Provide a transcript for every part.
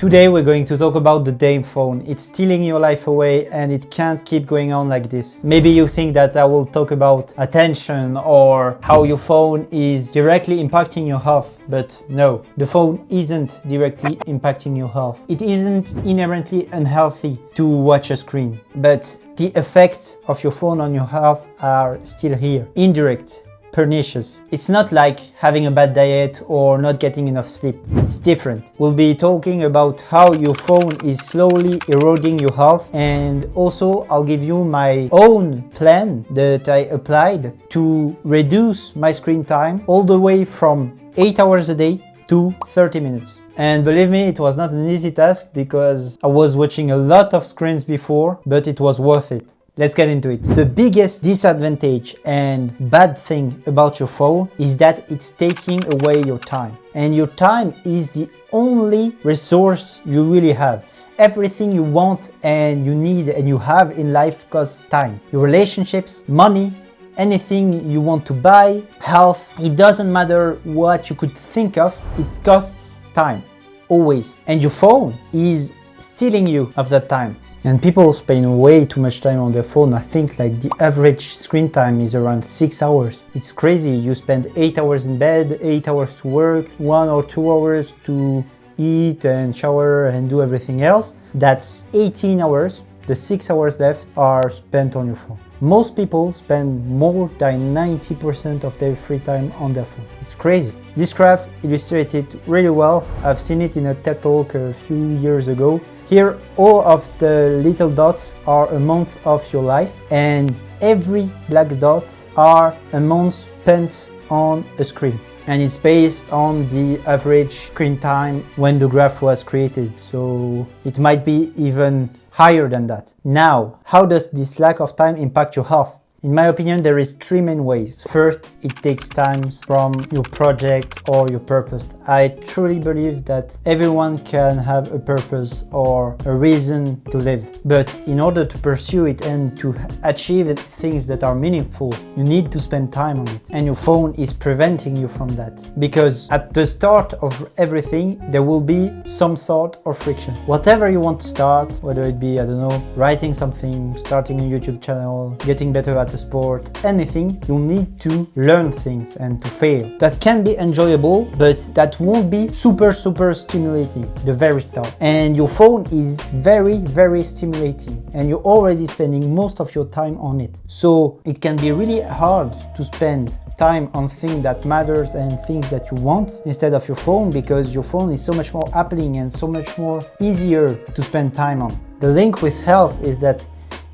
Today we're going to talk about the damn phone. It's stealing your life away and it can't keep going on like this. Maybe you think that I will talk about attention or how your phone is directly impacting your health, but no, the phone isn't directly impacting your health. It isn't inherently unhealthy to watch a screen, but the effects of your phone on your health are still here, indirect, pernicious. It's not like having a bad diet or not getting enough sleep. It's different. We'll be talking about how your phone is slowly eroding your health, and also I'll give you my own plan that I applied to reduce my screen time all the way from 8 hours a day to 30 minutes. And believe me, it was not an easy task because I was watching a lot of screens before, but it was worth it. Let's get into it. The biggest disadvantage and bad thing about your phone is that it's taking away your time. And your time is the only resource you really have. Everything you want and you need and you have in life costs time. Your relationships, money, anything you want to buy, health, it doesn't matter what you could think of, it costs time, always. And your phone is stealing you of that time. And people spend way too much time on their phone. I think like the average screen time is around 6 hours. It's crazy. You spend 8 hours in bed, 8 hours to work, 1 or 2 hours to eat and shower and do everything else. That's 18 hours. The 6 hours left are spent on your phone. Most people spend more than 90% of their free time on their phone. It's crazy. This graph illustrates it really well. I've seen it in a TED Talk a few years ago. Here, all of the little dots are a month of your life, and every black dot are a month spent on a screen. And it's based on the average screen time when the graph was created. So it might be even higher than that. Now, how does this lack of time impact your health? In my opinion, there is 3 main ways. First, it takes time from your project or your purpose. I truly believe that everyone can have a purpose or a reason to live. But in order to pursue it and to achieve things that are meaningful, you need to spend time on it. And your phone is preventing you from that. Because at the start of everything, there will be some sort of friction. Whatever you want to start, whether it be, I don't know, writing something, starting a YouTube channel, getting better at a sport, anything, you need to learn things and to fail. That can be enjoyable, but that won't be super stimulating the very start. And your phone is very stimulating, and you're already spending most of your time on it. So it can be really hard to spend time on things that matters and things that you want instead of your phone, because your phone is so much more appealing and so much more easier to spend time on. The link with health is that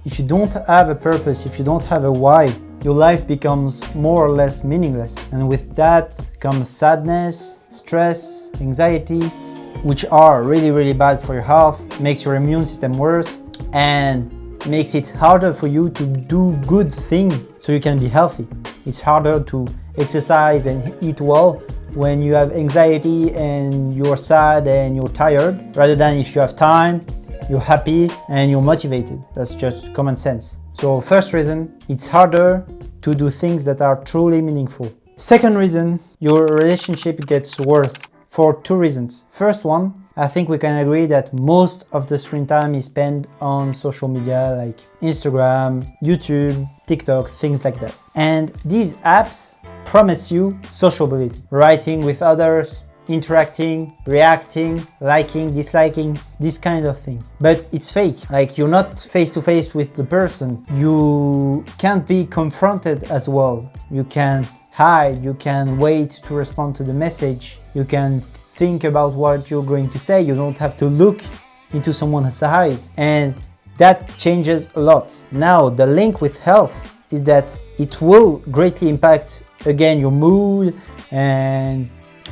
if you don't have a purpose, if you don't have a why, your life becomes more or less meaningless. And with that comes sadness, stress, anxiety, which are really bad for your health, makes your immune system worse, and makes it harder for you to do good things so you can be healthy. It's harder to exercise and eat well when you have anxiety and you're sad and you're tired, rather than if you have time, you're happy and you're motivated. That's just common sense. So first reason, it's harder to do things that are truly meaningful. Second reason, your relationship gets worse for 2 reasons. First one, I think we can agree that most of the screen time is spent on social media like Instagram, YouTube, TikTok, things like that. And these apps promise you sociability, writing with others, interacting, reacting, liking, disliking, these kind of things. But it's fake. Like, you're not face to face with the person. You can't be confronted as well. You can hide, you can wait to respond to the message, you can think about what you're going to say. You don't have to look into someone's eyes, and that changes a lot. Now, the link with health is that it will greatly impact, again, your mood and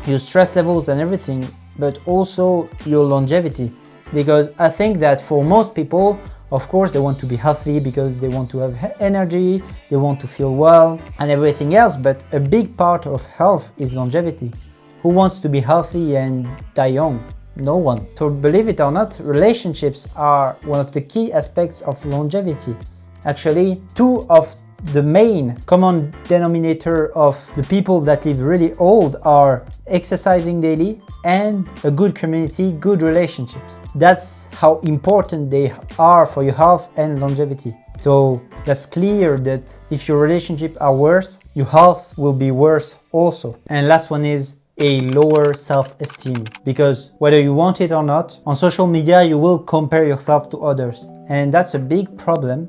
your stress levels and everything, but also your longevity. Because I think that for most people, of course, they want to be healthy because they want to have energy, they want to feel well and everything else, but a big part of health is longevity. Who wants to be healthy and die young? No one. So believe it or not, relationships are one of the key aspects of longevity. Actually, 2 of the main common denominator of the people that live really old are exercising daily and a good community, good relationships. That's how important they are for your health and longevity. So that's clear that if your relationships are worse, your health will be worse also. And last one is a lower self-esteem, because whether you want it or not, on social media you will compare yourself to others, and that's a big problem.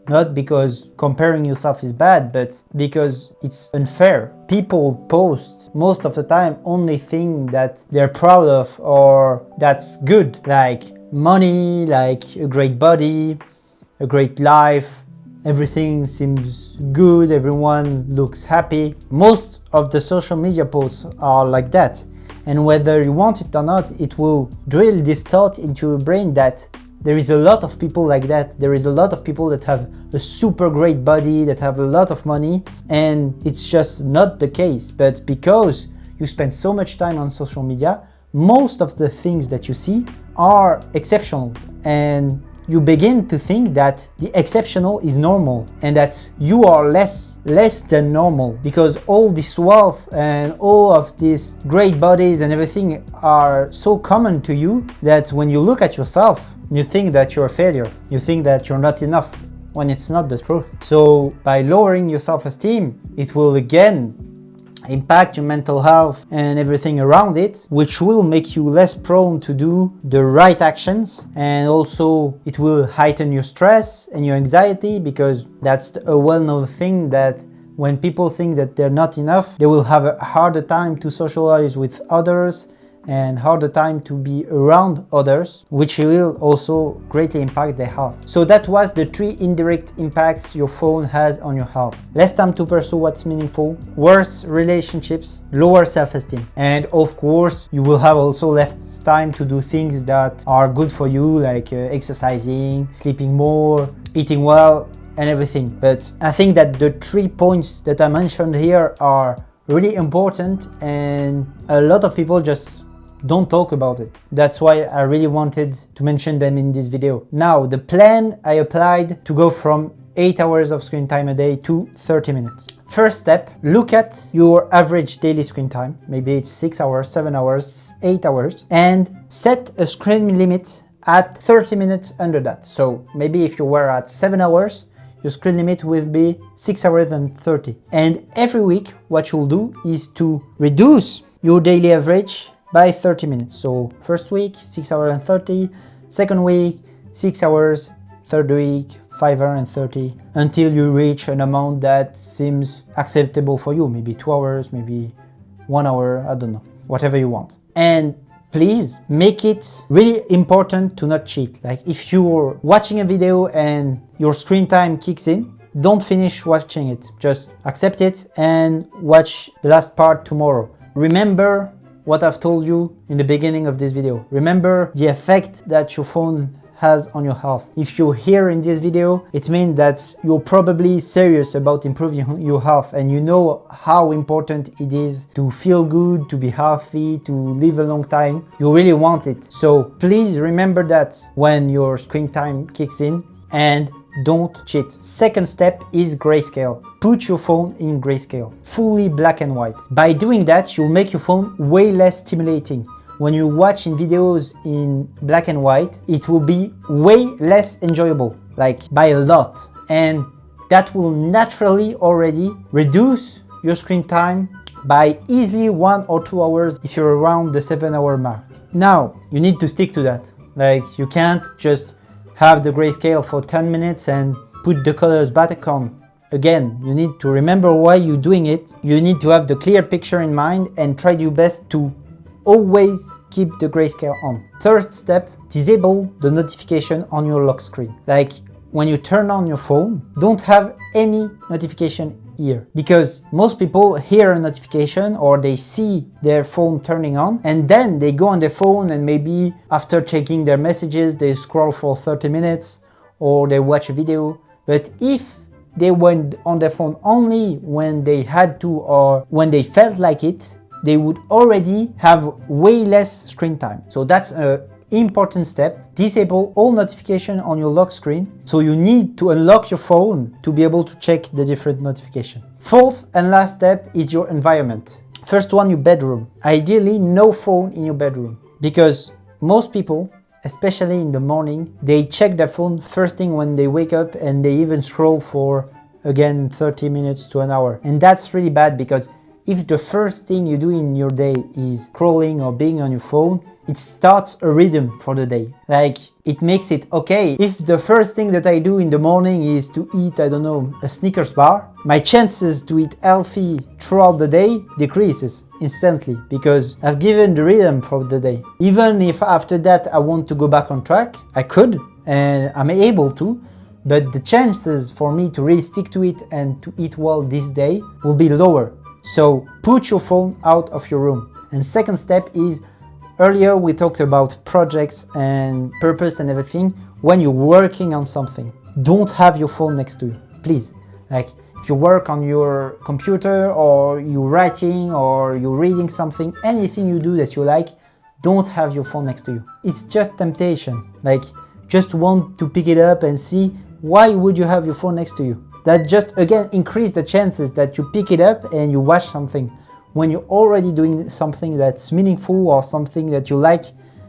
Not because comparing yourself is bad, but because it's unfair. People post most of the time only things that they're proud of or that's good, like money, like a great body, a great life. Everything seems good, everyone looks happy. Most of the social media posts are like that. And whether you want it or not, it will drill this thought into your brain that there is a lot of people like that. There is a lot of people that have a super great body, that have a lot of money, and it's just not the case. But because you spend so much time on social media, most of the things that you see are exceptional, and you begin to think that the exceptional is normal and that you are less than normal, because all this wealth and all of these great bodies and everything are so common to you that when you look at yourself, you think that you're a failure. You think that you're not enough, when it's not the truth. So by lowering your self-esteem, it will again impact your mental health and everything around it, which will make you less prone to do the right actions. And also it will heighten your stress and your anxiety, because that's a well-known thing that when people think that they're not enough, they will have a harder time to socialize with others and harder time to be around others, which will also greatly impact their health. So that was the 3 indirect impacts your phone has on your health. Less time to pursue what's meaningful, worse relationships, lower self-esteem. And of course, you will have also less time to do things that are good for you, like exercising, sleeping more, eating well, and everything. But I think that the 3 points that I mentioned here are really important, and a lot of people just don't talk about it. That's why I really wanted to mention them in this video. Now, the plan I applied to go from 8 hours of screen time a day to 30 minutes. First step, look at your average daily screen time. Maybe it's 6 hours, 7 hours, 8 hours, and set a screen limit at 30 minutes under that. So maybe if you were at 7 hours, your screen limit will be 6 hours and 30. And every week, what you'll do is to reduce your daily average by 30 minutes. So first week, 6 hours and 30, second week, 6 hours, third week, 5 hours and 30, until you reach an amount that seems acceptable for you. Maybe 2 hours, maybe 1 hour, I don't know, whatever you want. And please make it really important to not cheat. Like if you're watching a video and your screen time kicks in, don't finish watching it. Just accept it and watch the last part tomorrow. Remember what I've told you in the beginning of this video. Remember the effect that your phone has on your health. If you're here in this video, it means that you're probably serious about improving your health, and you know how important it is to feel good, to be healthy, to live a long time. You really want it. So please remember that when your screen time kicks in, and don't cheat. Second step is grayscale. Put your phone in grayscale, fully black and white. By doing that, you'll make your phone way less stimulating. When you're watching videos in black and white, it will be way less enjoyable, like by a lot. And that will naturally already reduce your screen time by easily 1 or 2 hours if you're around the 7-hour mark. Now, you need to stick to that. Like you can't just have the grayscale for 10 minutes and put the colors back on. Again, you need to remember why you're doing it. You need to have the clear picture in mind and try your best to always keep the grayscale on. Third step, disable the notification on your lock screen. Like when you turn on your phone, don't have any notification here, because most people hear a notification or they see their phone turning on and then they go on their phone, and maybe after checking their messages they scroll for 30 minutes or they watch a video. But if they went on their phone only when they had to or when they felt like it, they would already have way less screen time. So that's an important step. Disable all notification on your lock screen. So you need to unlock your phone to be able to check the different notifications. Fourth and last step is your environment. First one, your bedroom. Ideally, no phone in your bedroom, because most people, especially in the morning, they check their phone first thing when they wake up, and they even scroll for, again, 30 minutes to an hour. And that's really bad, because if the first thing you do in your day is scrolling or being on your phone, it starts a rhythm for the day. Like, it makes it okay. If the first thing that I do in the morning is to eat, I don't know, a Snickers bar, my chances to eat healthy throughout the day decreases instantly, because I've given the rhythm for the day. Even if after that I want to go back on track, I could, and I'm able to, but the chances for me to really stick to it and to eat well this day will be lower. So put your phone out of your room. And second step is, earlier we talked about projects and purpose and everything. When you're working on something, don't have your phone next to you, please. Like, if you work on your computer, or you're writing, or you're reading something, anything you do that you like, don't have your phone next to you. It's just temptation. Like, just want to pick it up and see, why would you have your phone next to you? That just, again, increase the chances that you pick it up and you watch something when you're already doing something that's meaningful or something that you like,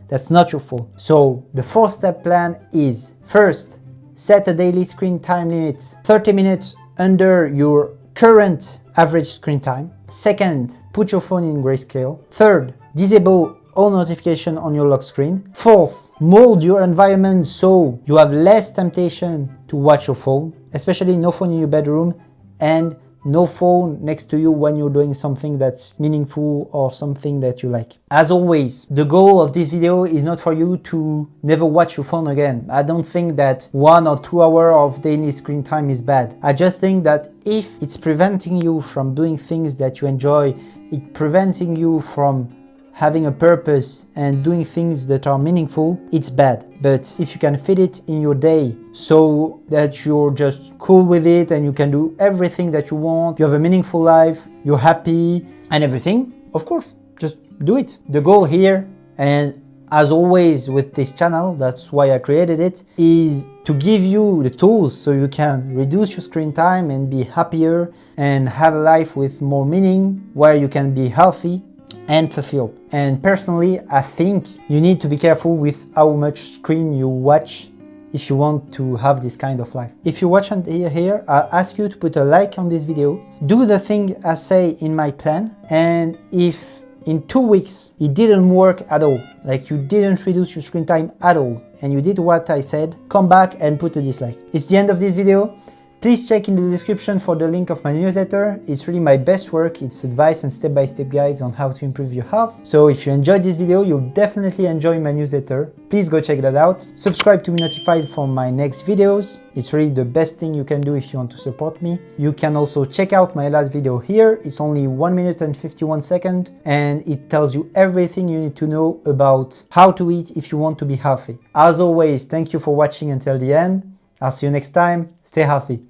that's not your fault. So the 4-step plan is, first, set a daily screen time limit, 30 minutes under your current average screen time. Second, put your phone in grayscale. Third, disable all notification on your lock screen. Fourth, mold your environment so you have less temptation to watch your phone, especially no phone in your bedroom, and no phone next to you when you're doing something that's meaningful or something that you like. As always, the goal of this video is not for you to never watch your phone again. I don't think that 1 or 2 hours of daily screen time is bad. I just think that if it's preventing you from doing things that you enjoy, it's preventing you from having a purpose and doing things that are meaningful, it's bad. But if you can fit it in your day so that you're just cool with it and you can do everything that you want, you have a meaningful life, you're happy and everything, of course, just do it. The goal here, and as always with this channel, that's why I created it, is to give you the tools so you can reduce your screen time and be happier and have a life with more meaning, where you can be healthy and fulfilled. And personally, I think you need to be careful with how much screen you watch if you want to have this kind of life. If you watch here, I'll ask you to put a like on this video. Do the thing I say in my plan, and if in 2 weeks it didn't work at all, like you didn't reduce your screen time at all, and you did what I said, come back and put a dislike. It's the end of this video. Please check in the description for the link of my newsletter. It's really my best work. It's advice and step-by-step guides on how to improve your health. So if you enjoyed this video, you'll definitely enjoy my newsletter. Please go check that out. Subscribe to be notified for my next videos. It's really the best thing you can do if you want to support me. You can also check out my last video here. It's only 1 minute and 51 seconds, and it tells you everything you need to know about how to eat if you want to be healthy. As always, thank you for watching until the end. I'll see you next time. Stay healthy.